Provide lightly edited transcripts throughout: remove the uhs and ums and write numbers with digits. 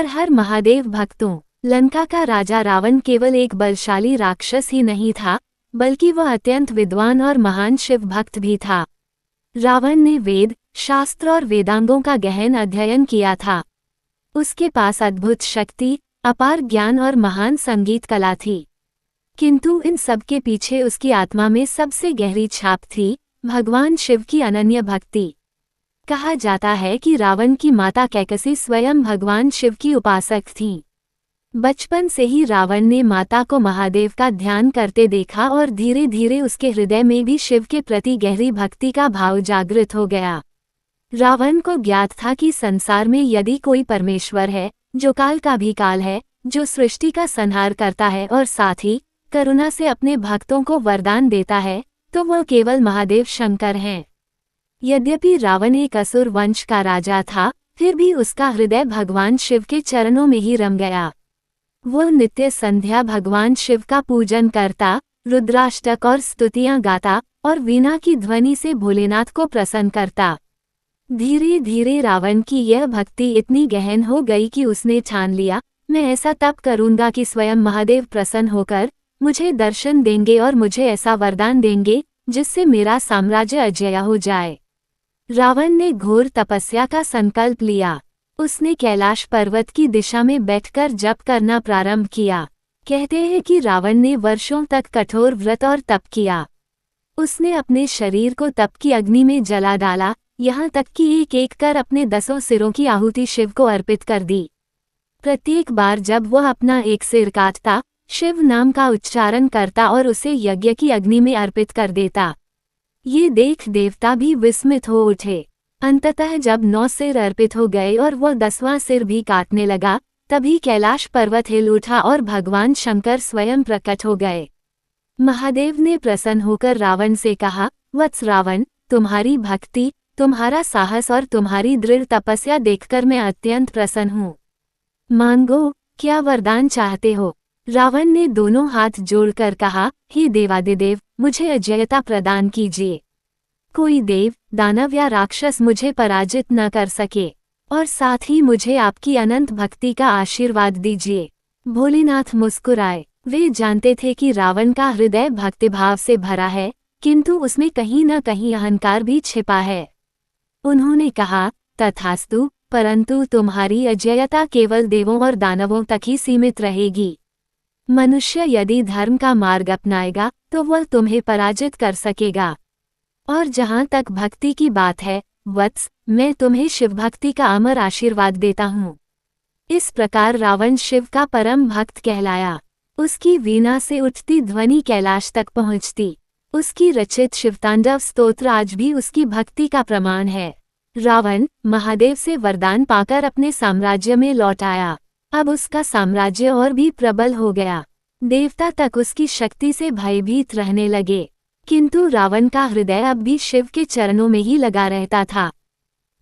हर हर महादेव भक्तों। लंका का राजा रावण केवल एक बलशाली राक्षस ही नहीं था, बल्कि वह अत्यंत विद्वान और महान शिव भक्त भी था। रावण ने वेद, शास्त्र और वेदांगों का गहन अध्ययन किया था। उसके पास अद्भुत शक्ति, अपार ज्ञान और महान संगीत कला थी। किंतु इन सब के पीछे उसकी आत्मा में सबसे गहरी छाप थी, भगवान शिव की अनन्य भक्ति। कहा जाता है कि रावण की माता कैकसी स्वयं भगवान शिव की उपासक थीं। बचपन से ही रावण ने माता को महादेव का ध्यान करते देखा और धीरे धीरे उसके हृदय में भी शिव के प्रति गहरी भक्ति का भाव जागृत हो गया। रावण को ज्ञात था कि संसार में यदि कोई परमेश्वर है, जो काल का भी काल है, जो सृष्टि का संहार करता है और साथ ही करुणा से अपने भक्तों को वरदान देता है, तो वह केवल महादेव शंकर हैं। यद्यपि रावण एक असुर वंश का राजा था, फिर भी उसका हृदय भगवान शिव के चरणों में ही रम गया। वह नित्य संध्या भगवान शिव का पूजन करता, रुद्राष्टक और स्तुतियां गाता और वीणा की ध्वनि से भोलेनाथ को प्रसन्न करता। धीरे धीरे रावण की यह भक्ति इतनी गहन हो गई कि उसने ठान लिया, मैं ऐसा तप करूंगा कि स्वयं महादेव प्रसन्न होकर मुझे दर्शन देंगे और मुझे ऐसा वरदान देंगे जिससे मेरा साम्राज्य अजेय हो जाए। रावण ने घोर तपस्या का संकल्प लिया। उसने कैलाश पर्वत की दिशा में बैठकर जप करना प्रारंभ किया। कहते हैं कि रावण ने वर्षों तक कठोर व्रत और तप किया। उसने अपने शरीर को तप की अग्नि में जला डाला, यहाँ तक कि एक एक कर अपने 10 सिरों की आहुति शिव को अर्पित कर दी। प्रत्येक बार जब वह अपना एक सिर काटता, शिव नाम का उच्चारण करता और उसे यज्ञ की अग्नि में अर्पित कर देता। ये देख देवता भी विस्मित हो उठे। अंततः जब 9 सिर अर्पित हो गए और वह 10वां सिर भी काटने लगा, तभी कैलाश पर्वत हिल उठा और भगवान शंकर स्वयं प्रकट हो गए। महादेव ने प्रसन्न होकर रावण से कहा, वत्स रावण, तुम्हारी भक्ति, तुम्हारा साहस और तुम्हारी दृढ़ तपस्या देखकर मैं अत्यंत प्रसन्न हूँ। मांगो, क्या वरदान चाहते हो? रावण ने दोनों हाथ जोड़कर कहा, हे देवादिदेव, मुझे अजेयता प्रदान कीजिए। कोई देव, दानव या राक्षस मुझे पराजित न कर सके, और साथ ही मुझे आपकी अनंत भक्ति का आशीर्वाद दीजिए। भोलेनाथ मुस्कुराए। वे जानते थे कि रावण का हृदय भक्तिभाव से भरा है, किंतु उसमें कहीं न कहीं अहंकार भी छिपा है। उन्होंने कहा, तथास्तु, परंतु तुम्हारी अजेयता केवल देवों और दानवों तक ही सीमित रहेगी। मनुष्य यदि धर्म का मार्ग अपनाएगा तो वह तुम्हें पराजित कर सकेगा। और जहाँ तक भक्ति की बात है, वत्स, मैं तुम्हें शिव भक्ति का अमर आशीर्वाद देता हूँ। इस प्रकार रावण शिव का परम भक्त कहलाया। उसकी वीणा से उठती ध्वनि कैलाश तक पहुँचती। उसकी रचित शिवतांडव स्तोत्र आज भी उसकी भक्ति का प्रमाण है। रावण महादेव से वरदान पाकर अपने साम्राज्य में लौट आया। अब उसका साम्राज्य और भी प्रबल हो गया। देवता तक उसकी शक्ति से भयभीत रहने लगे। किंतु रावण का हृदय अब भी शिव के चरणों में ही लगा रहता था।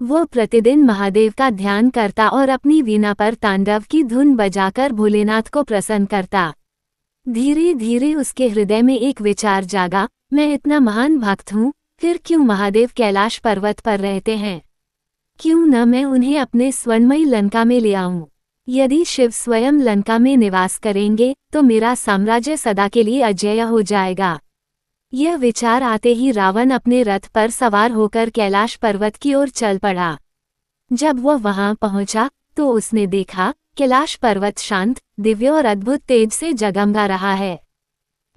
वो प्रतिदिन महादेव का ध्यान करता और अपनी वीणा पर तांडव की धुन बजाकर भोलेनाथ को प्रसन्न करता। धीरे धीरे उसके हृदय में एक विचार जागा, मैं इतना महान भक्त हूँ, फिर क्यों महादेव कैलाश पर्वत पर रहते हैं? क्यों न मैं उन्हें अपने स्वर्णमयी लंका में ले आऊं? यदि शिव स्वयं लंका में निवास करेंगे तो मेरा साम्राज्य सदा के लिए अजेय हो जाएगा। यह विचार आते ही रावण अपने रथ पर सवार होकर कैलाश पर्वत की ओर चल पड़ा। जब वह वहां पहुंचा तो उसने देखा, कैलाश पर्वत शांत, दिव्य और अद्भुत तेज से जगमगा रहा है।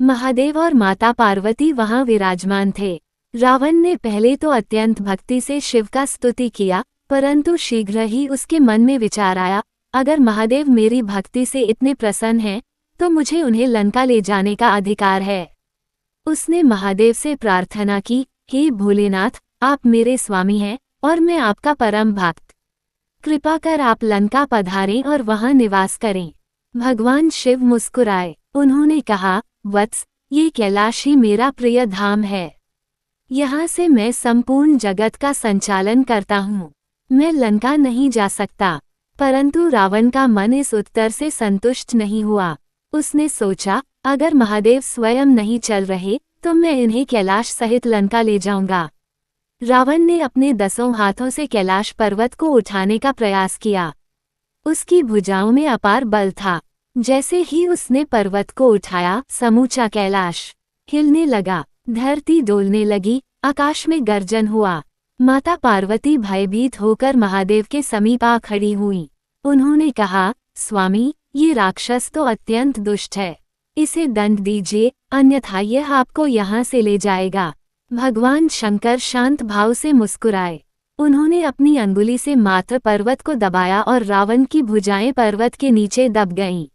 महादेव और माता पार्वती वहां विराजमान थे। रावण ने पहले तो अत्यंत भक्ति से शिव का स्तुति किया, परंतु शीघ्र ही उसके मन में विचार आया, अगर महादेव मेरी भक्ति से इतने प्रसन्न हैं, तो मुझे उन्हें लंका ले जाने का अधिकार है। उसने महादेव से प्रार्थना की, हे भोलेनाथ, आप मेरे स्वामी हैं और मैं आपका परम भक्त। कृपा कर आप लंका पधारें और वहां निवास करें। भगवान शिव मुस्कुराए। उन्होंने कहा, वत्स, ये कैलाश ही मेरा प्रिय धाम है। यहाँ से मैं संपूर्ण जगत का संचालन करता हूँ। मैं लंका नहीं जा सकता। परंतु रावण का मन इस उत्तर से संतुष्ट नहीं हुआ। उसने सोचा, अगर महादेव स्वयं नहीं चल रहे तो मैं इन्हें कैलाश सहित लंका ले जाऊंगा। रावण ने अपने 10 हाथों से कैलाश पर्वत को उठाने का प्रयास किया। उसकी भुजाओं में अपार बल था। जैसे ही उसने पर्वत को उठाया, समूचा कैलाश हिलने लगा, धरती डोलने लगी, आकाश में गर्जन हुआ। माता पार्वती भयभीत होकर महादेव के समीप आ खड़ी हुई। उन्होंने कहा, स्वामी, ये राक्षस तो अत्यंत दुष्ट है, इसे दंड दीजिए, अन्यथा यह आपको यहाँ से ले जाएगा। भगवान शंकर शांत भाव से मुस्कुराए। उन्होंने अपनी अंगुली से मात्र पर्वत को दबाया और रावण की भुजाएं पर्वत के नीचे दब गईं।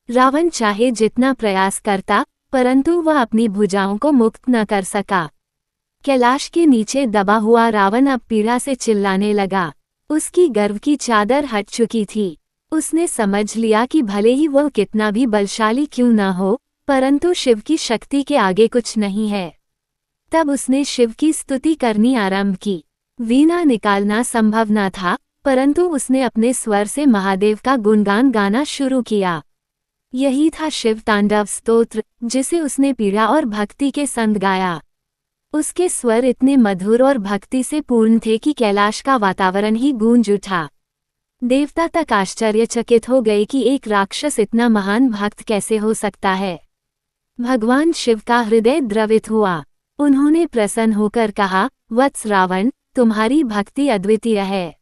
रावण चाहे जितना प्रयास करता, परंतु वह अपनी भुजाओं को मुक्त न कर सका। कैलाश के नीचे दबा हुआ रावण अब पीड़ा से चिल्लाने लगा। उसकी गर्व की चादर हट चुकी थी। उसने समझ लिया कि भले ही वह कितना भी बलशाली क्यों न हो, परंतु शिव की शक्ति के आगे कुछ नहीं है। तब उसने शिव की स्तुति करनी आरंभ की। वीणा निकालना संभव न था, परंतु उसने अपने स्वर से महादेव का गुणगान गाना शुरू किया। यही था शिव तांडव स्तोत्र, जिसे उसने पीड़ा और भक्ति के संग गाया। उसके स्वर इतने मधुर और भक्ति से पूर्ण थे कि कैलाश का वातावरण ही गूंज उठा। देवता तक आश्चर्यचकित हो गए कि एक राक्षस इतना महान भक्त कैसे हो सकता है। भगवान शिव का हृदय द्रवित हुआ। उन्होंने प्रसन्न होकर कहा, वत्स रावण, तुम्हारी भक्ति अद्वितीय है।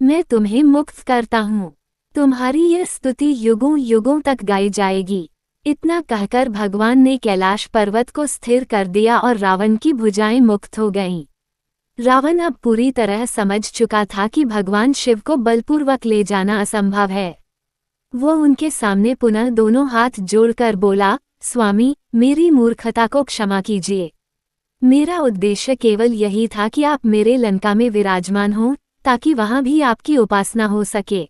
मैं तुम्हें मुक्त करता हूँ। तुम्हारी यह स्तुति युगों युगों तक गाई जाएगी। इतना कहकर भगवान ने कैलाश पर्वत को स्थिर कर दिया और रावण की भुजाएं मुक्त हो गईं। रावण अब पूरी तरह समझ चुका था कि भगवान शिव को बलपूर्वक ले जाना असंभव है। वो उनके सामने पुनः दोनों हाथ जोड़कर बोला, स्वामी, मेरी मूर्खता को क्षमा कीजिए। मेरा उद्देश्य केवल यही था कि आप मेरे लंका में विराजमान हों, ताकि वहां भी आपकी उपासना हो सके।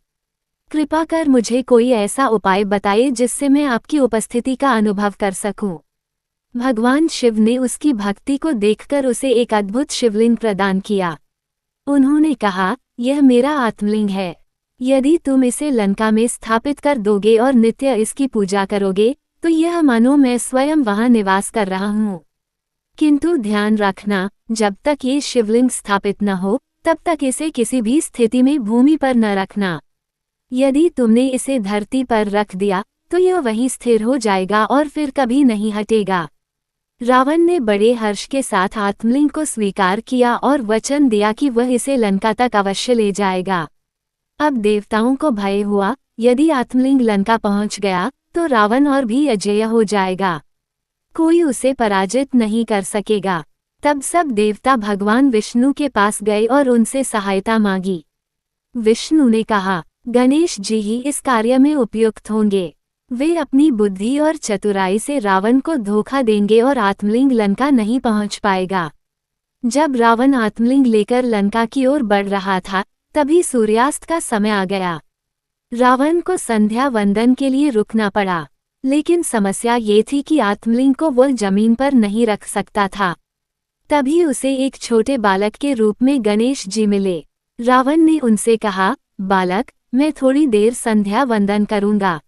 कृपा कर मुझे कोई ऐसा उपाय बताइए जिससे मैं आपकी उपस्थिति का अनुभव कर सकूं। भगवान शिव ने उसकी भक्ति को देखकर उसे एक अद्भुत शिवलिंग प्रदान किया। उन्होंने कहा, यह मेरा आत्मलिंग है। यदि तुम इसे लंका में स्थापित कर दोगे और नित्य इसकी पूजा करोगे, तो यह मानो मैं स्वयं वहां निवास कर रहा हूँ। किंतु ध्यान रखना, जब तक ये शिवलिंग स्थापित न हो, तब तक इसे किसी भी स्थिति में भूमि पर न रखना। यदि तुमने इसे धरती पर रख दिया, तो यह वहीं स्थिर हो जाएगा और फिर कभी नहीं हटेगा। रावण ने बड़े हर्ष के साथ आत्मलिंग को स्वीकार किया और वचन दिया कि वह इसे लंका तक अवश्य ले जाएगा। अब देवताओं को भय हुआ, यदि आत्मलिंग लंका पहुंच गया, तो रावण और भी अजेय हो जाएगा। कोई उसे पराजित नहीं कर सकेगा। तब सब देवता भगवान विष्णु के पास गए और उनसे सहायता मांगी। विष्णु ने कहा, गणेश जी ही इस कार्य में उपयुक्त होंगे। वे अपनी बुद्धि और चतुराई से रावण को धोखा देंगे और आत्मलिंग लंका नहीं पहुंच पाएगा। जब रावण आत्मलिंग लेकर लंका की ओर बढ़ रहा था, तभी सूर्यास्त का समय आ गया। रावण को संध्या वंदन के लिए रुकना पड़ा, लेकिन समस्या ये थी कि आत्मलिंग को वह जमीन पर नहीं रख सकता था। तभी उसे एक छोटे बालक के रूप में गणेश जी मिले। रावण ने उनसे कहा, बालक, मैं थोड़ी देर संध्या वंदन करूंगा।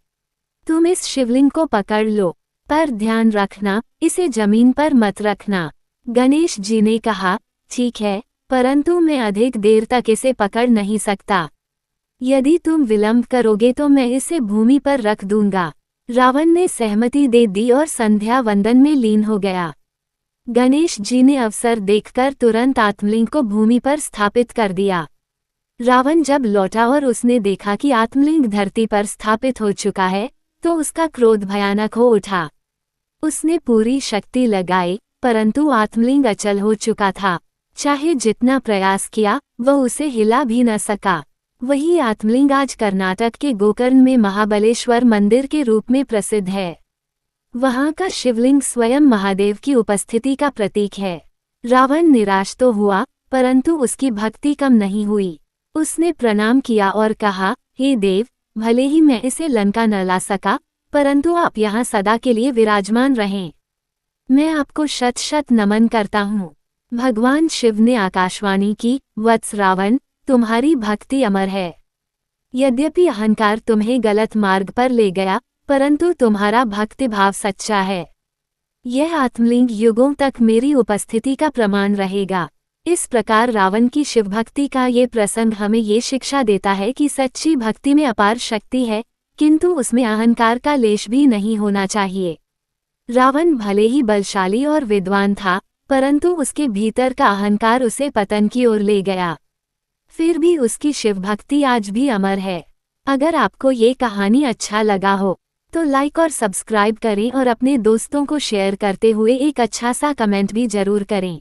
तुम इस शिवलिंग को पकड़ लो, पर ध्यान रखना, इसे जमीन पर मत रखना। गणेश जी ने कहा, ठीक है, परंतु मैं अधिक देर तक इसे पकड़ नहीं सकता। यदि तुम विलंब करोगे तो मैं इसे भूमि पर रख दूंगा। रावण ने सहमति दे दी और संध्या वंदन में लीन हो गया। गणेश जी ने अवसर देखकर तुरंत आत्मलिंग को भूमि पर स्थापित कर दिया। रावण जब लौटा और उसने देखा कि आत्मलिंग धरती पर स्थापित हो चुका है, तो उसका क्रोध भयानक हो उठा। उसने पूरी शक्ति लगाई, परंतु आत्मलिंग अचल हो चुका था। चाहे जितना प्रयास किया, वह उसे हिला भी न सका। वही आत्मलिंग आज कर्नाटक के गोकर्ण में महाबलेश्वर मंदिर के रूप में प्रसिद्ध है। वहां का शिवलिंग स्वयं महादेव की उपस्थिति का प्रतीक है। रावण निराश तो हुआ, परंतु उसकी भक्ति कम नहीं हुई। उसने प्रणाम किया और कहा, हे देव, भले ही मैं इसे लंका न ला सका, परंतु आप यहाँ सदा के लिए विराजमान रहें। मैं आपको शत शत नमन करता हूँ। भगवान शिव ने आकाशवाणी की, वत्स रावण, तुम्हारी भक्ति अमर है। यद्यपि अहंकार तुम्हें गलत मार्ग पर ले गया, परंतु तुम्हारा भक्तिभाव सच्चा है। यह आत्मलिंग युगों तक मेरी उपस्थिति का प्रमाण रहेगा। इस प्रकार रावण की शिवभक्ति का ये प्रसंग हमें ये शिक्षा देता है कि सच्ची भक्ति में अपार शक्ति है, किंतु उसमें अहंकार का लेश भी नहीं होना चाहिए। रावण भले ही बलशाली और विद्वान था, परंतु उसके भीतर का अहंकार उसे पतन की ओर ले गया। फिर भी उसकी शिवभक्ति आज भी अमर है। अगर आपको ये कहानी अच्छा लगा हो तो लाइक और सब्सक्राइब करें और अपने दोस्तों को शेयर करते हुए एक अच्छा सा कमेंट भी जरूर करें।